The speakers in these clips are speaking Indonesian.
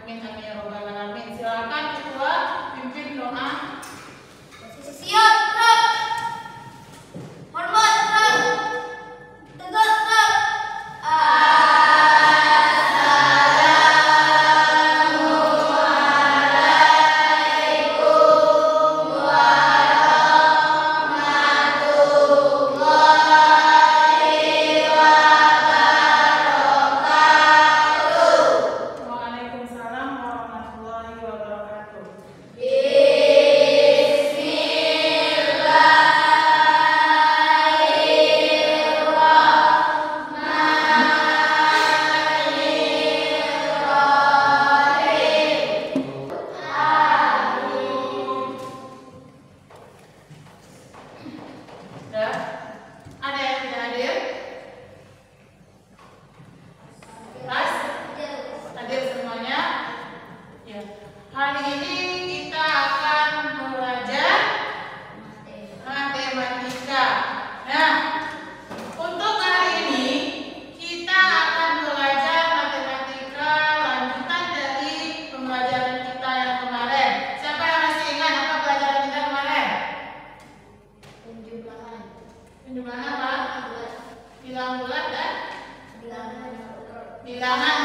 Amin amin ya robbal alamin. Silakan ketua pimpin doa. Siap, Prof. Hormat, Prof. Tegak, Prof. Waalaikumsalam warahmatullahi wabarakatuh. Sudah? Ada yang tidak hadir? Mas? Hadir semuanya? Ya. Hari ini kita akan belajar matematika. Nah, untuk hari ini kita akan belajar matematika lanjutan dari pembelajaran kita yang kemarin. Siapa yang masih ingat apa pelajaran kita kemarin? Penjumlahan apa? Bilangan bulat dan bilangan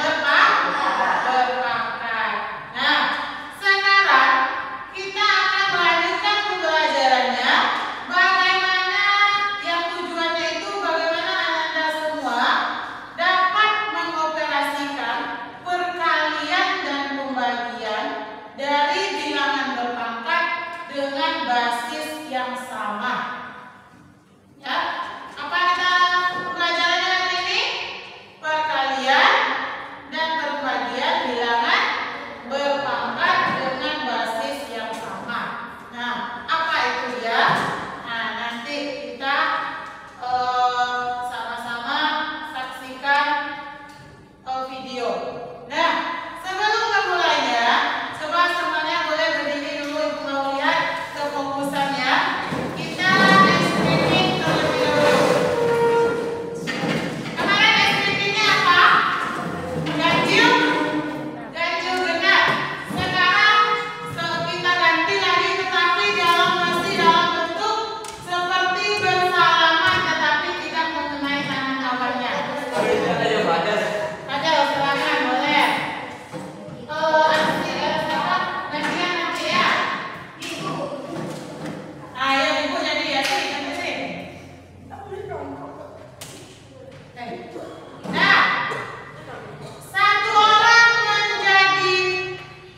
berpangkat. Nah, sekarang kita akan melanjutkan pembelajarannya. Bagaimana yang tujuannya itu bagaimana Anda semua dapat mengoperasikan perkalian dan pembagian dari bilangan berpangkat dengan basis yang sama. Ya, apa kita pelajarannya hari ini? Perkalian dan pembagian bilangan berpangkat dengan basis yang sama. Nah, apa itu ya? Nah, nanti kita sama-sama saksikan video. Nah, sebelum memulainya, coba semuanya boleh berdiri dulu untuk melihat kefokusannya. Kita screening terlebih dahulu. Kemarin screeningnya apa? Ganjil genap. Sekarang kita ganti lagi, tetapi masih dalam bentuk seperti bersalaman, tetapi tidak mengenai tangan awalnya. Ada silakan boleh. Nanti ya. Ayo ibu jadi ya sih, nanti sih. Nah, satu orang menjadi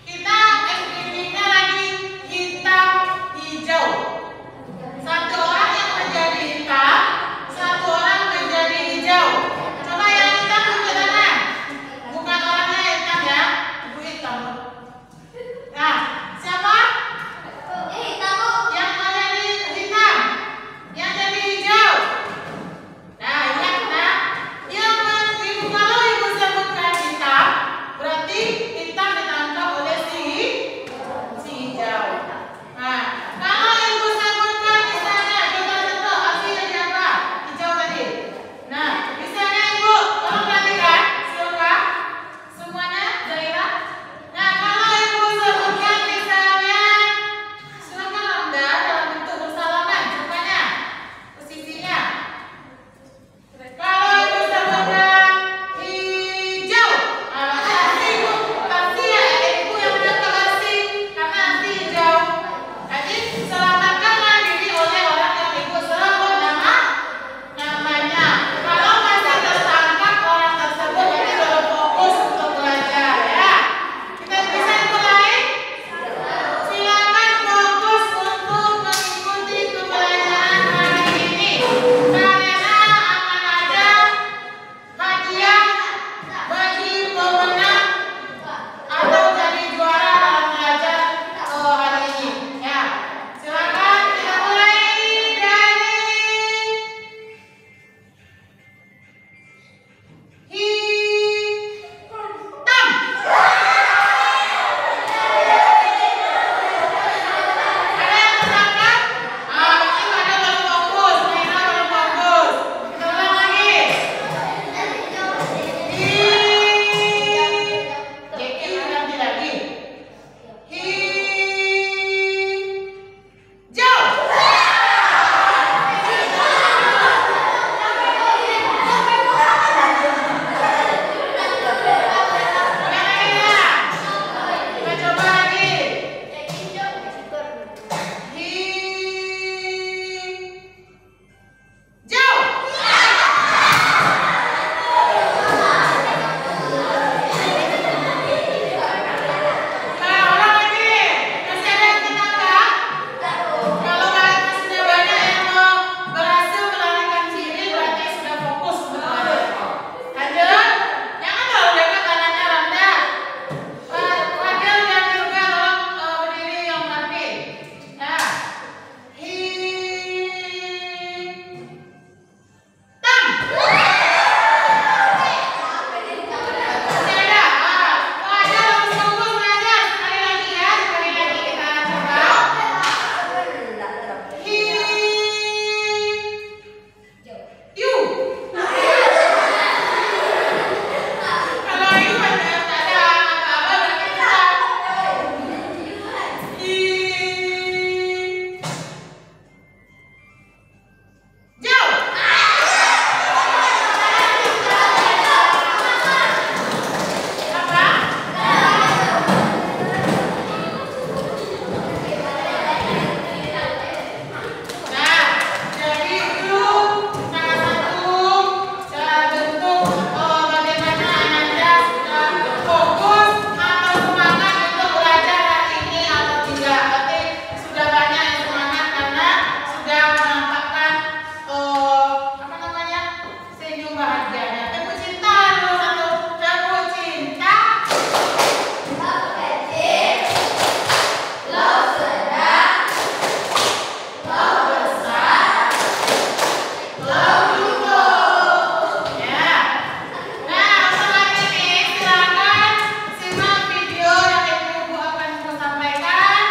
kita screeningnya lagi hitam hijau. Satu orang yang menjadi hitam, satu orang menjadi hijau. Coba yang hitam tunjuk tangan. Bukan orangnya hitam ya, ibu hitam. Nah, siapa? Yang menjadi hitam, yang jadi hijau. Nah, ingat nah, yang bahagianya. Tepuk cinta dulu satu. Tepuk cinta. Love kecil, love sedang, love besar, Love dulu. Ya. Nah, untuk lagi nih, silakan simak video yang ibu akan sampaikan.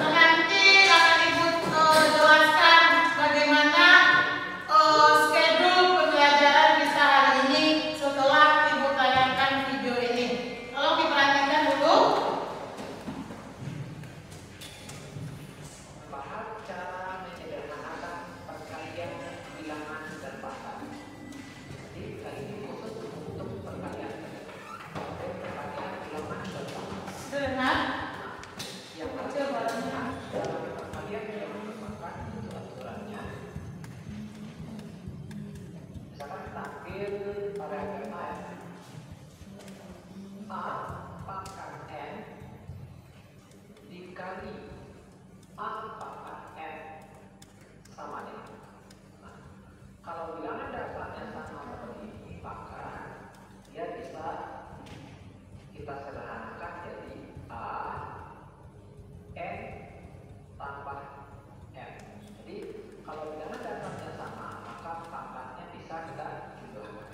Nanti akan ibu jelaskan bagaimana schedule pembelajaran kita hari ini setelah ibu tayangkan video ini. Tolong diperhatikan dulu. Bahas cara menyederhanakan perkalian bilangan dan bahasa. Jadi kali ini khusus untuk perkalian bilangan dan bahasa. Sederhana. Yang pertama dalam perkalian yang merupakan aturan-aturannya. Misalkan kita ambil paragraf A. A pangkat N dikali A pangkat N sama dengan. Nah, kalau bilangan dasarnya sama seperti ini, maka dia bisa kita sederhanakan jadi A N tambah N. Jadi kalau bilangan dasarnya sama, maka pangkatnya bisa kita jumlahkan.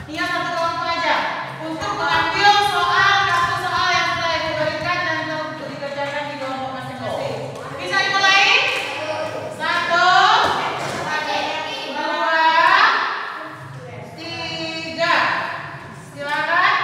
Nia satu kelompok aja untuk mengambil soal kartu soal yang sudah ibu berikan dan untuk dikerjakan di kelompok masing-masing. Bisa dimulai? 1, 2, 3. Silakan.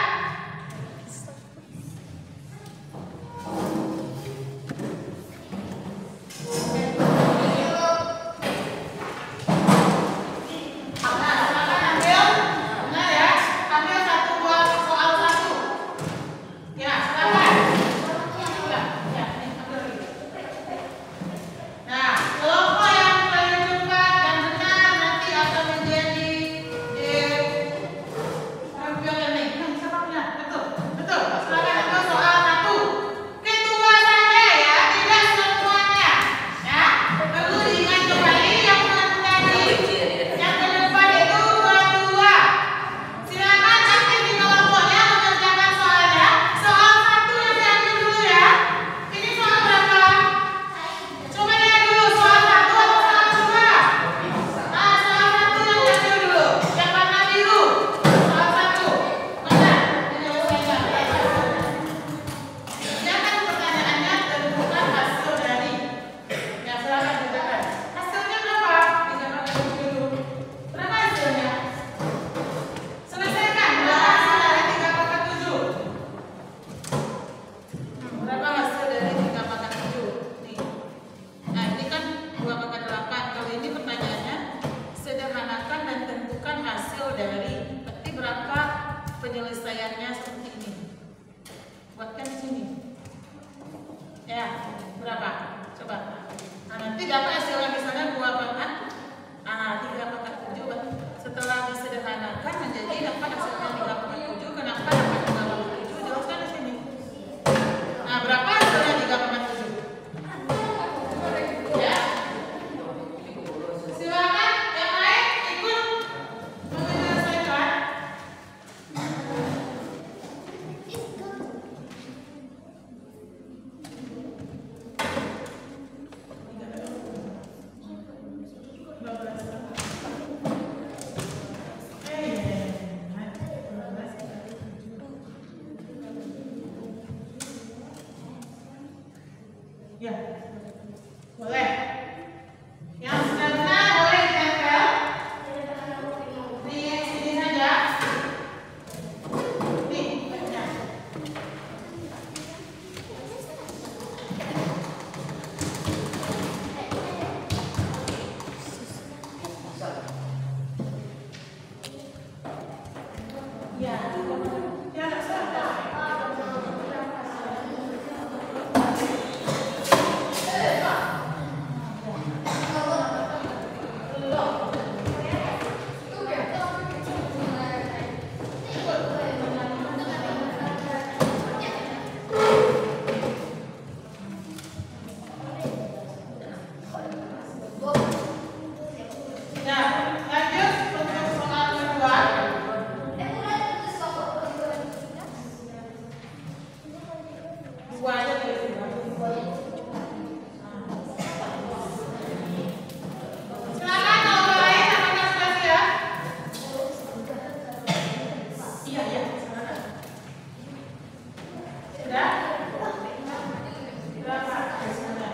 Penyelesaiannya seperti ini. Buatkan di sini. Ya, berapa? Coba. Nah, nanti dapat hasilnya misalnya 2 pangkat. 3 pangkat 7. Setelah disederhanakan menjadi dapat hasilnya 3 pangkat 7. Kenapa dapat 3 pangkat 7? Jelaskan di sini. Nah, berapa hasilnya 3 pangkat 7? Ya. Silakan yang lain ikut menyelesaikan. Ya, boleh. Yang sudah benar boleh ditempel di sini saja. Nih, ya. Ya, ya, lanjut untuk soal kedua. Dua aja dulu. Silakan kalau lain apakah sudah siap? Iya, silakan. Sudah? Berapa? Sudah.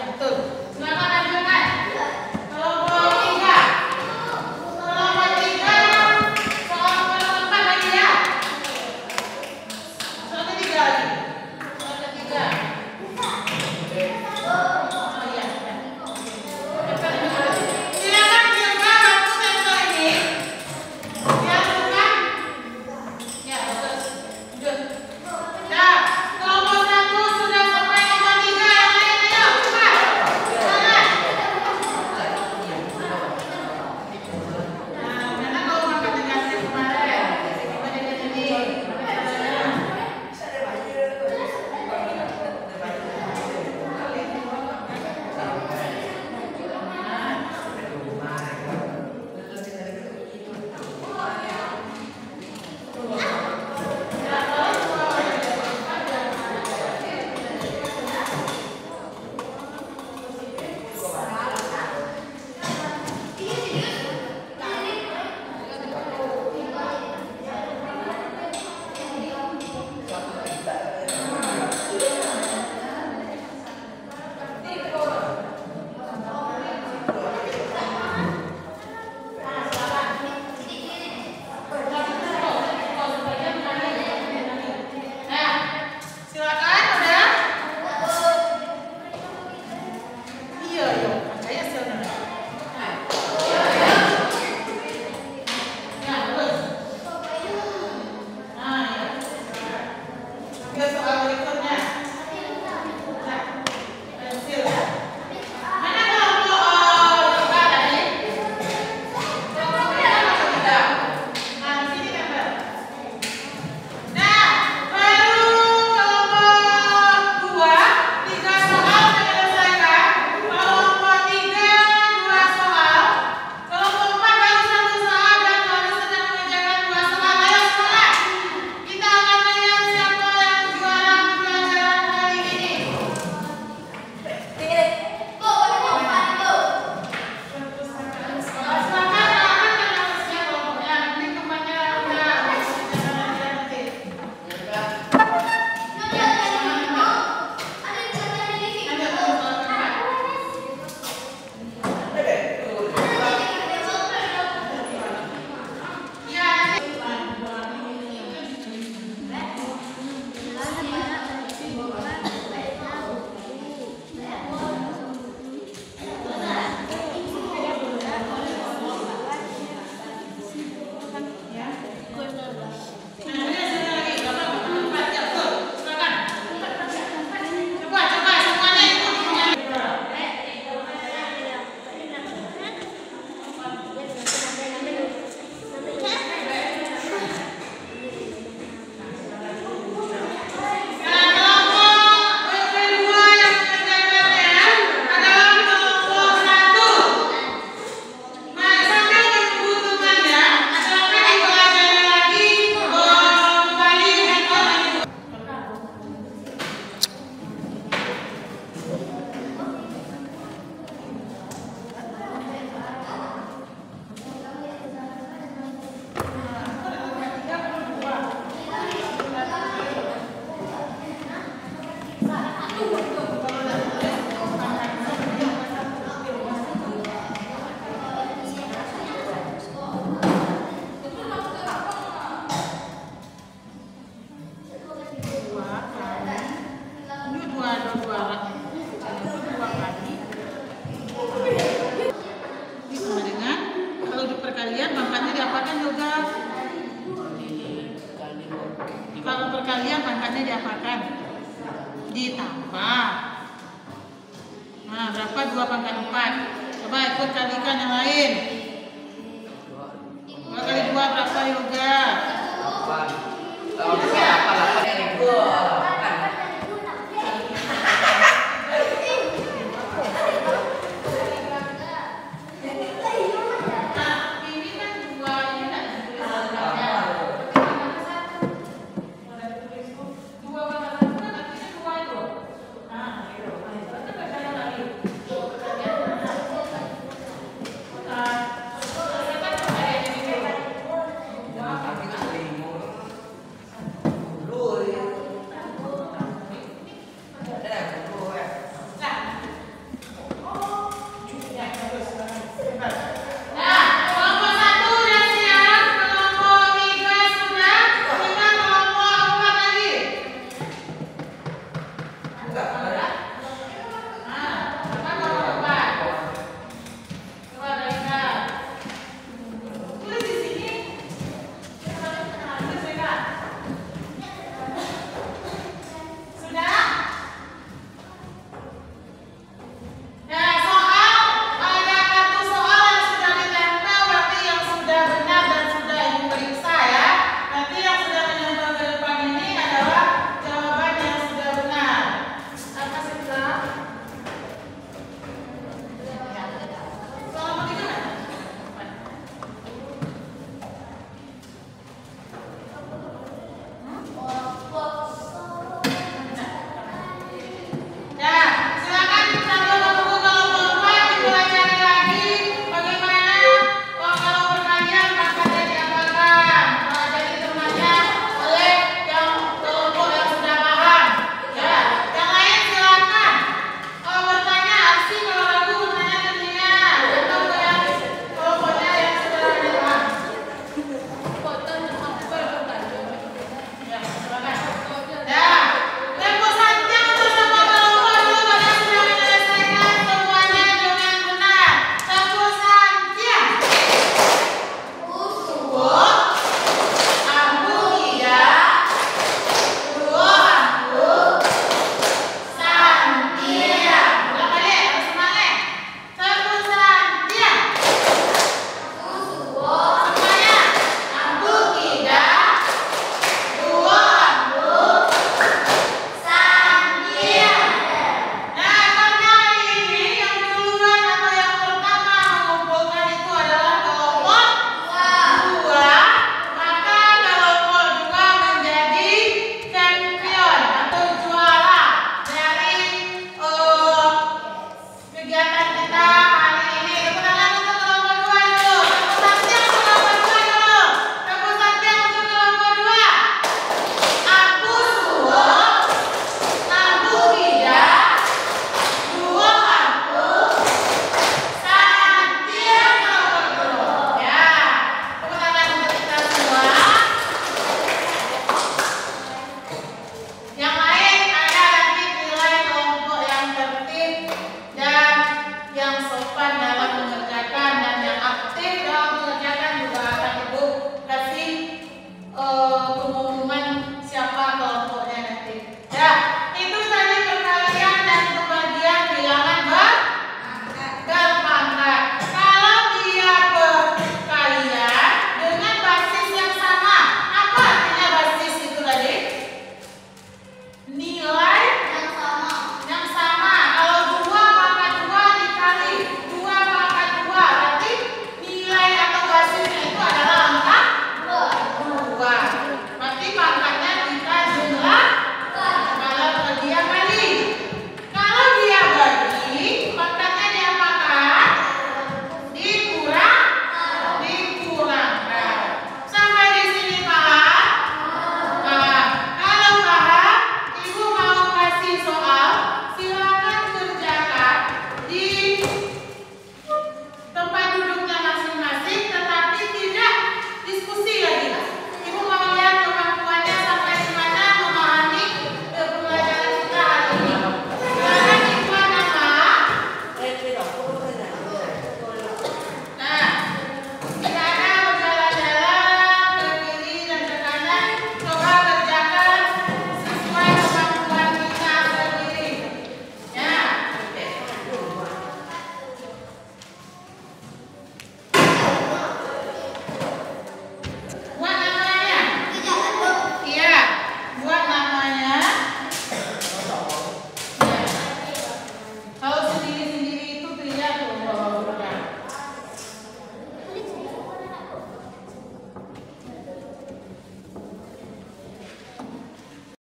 betul. Silakan lanjutkan. Kelompok 3. Kelompok 3 soal kelompok 4 lagi ya. Soal ketiga lagi. Soal ketiga. Oh iya. Silakan juga lampu sensor ini. Ya, bukan? Ya, bagus. Lanjut. Nah, kelompok 1 sudah sampai kelompok 3. Yang lain ayo, cepat. Semangat. Nah, mana kalau makan dengan yang kemarin? Coba dengan ini. Nah, silakan udah. Iya, iya. Kayaknya sudah. Nah, terus. Nah, ya. Oke, soal berikutnya. Nah, pensil ya. Mana kelompok A tadi? Kelompok B apa tidak? Nah, di sini gambar. Nah, baru kelompok 2, 3 soal menyelesaikan. Kelompok 3, 2 soal. Kelompok 4 baru 1 soal dan baru sedang mengerjakan 2 soal. Ayo semangat. Kita akan melihat siapa yang juara pelajaran hari ini. Silakan akan kelompoknya. Nanti temannya udah nanti. Kalau perkalian pangkatnya diapakan? Ditambah. Nah, berapa 2 pangkat 4? Coba ikut kalikan yang lain. 2 kali 2 berapa Yoga? 8. Kalau bisa 8 Nah, enggak,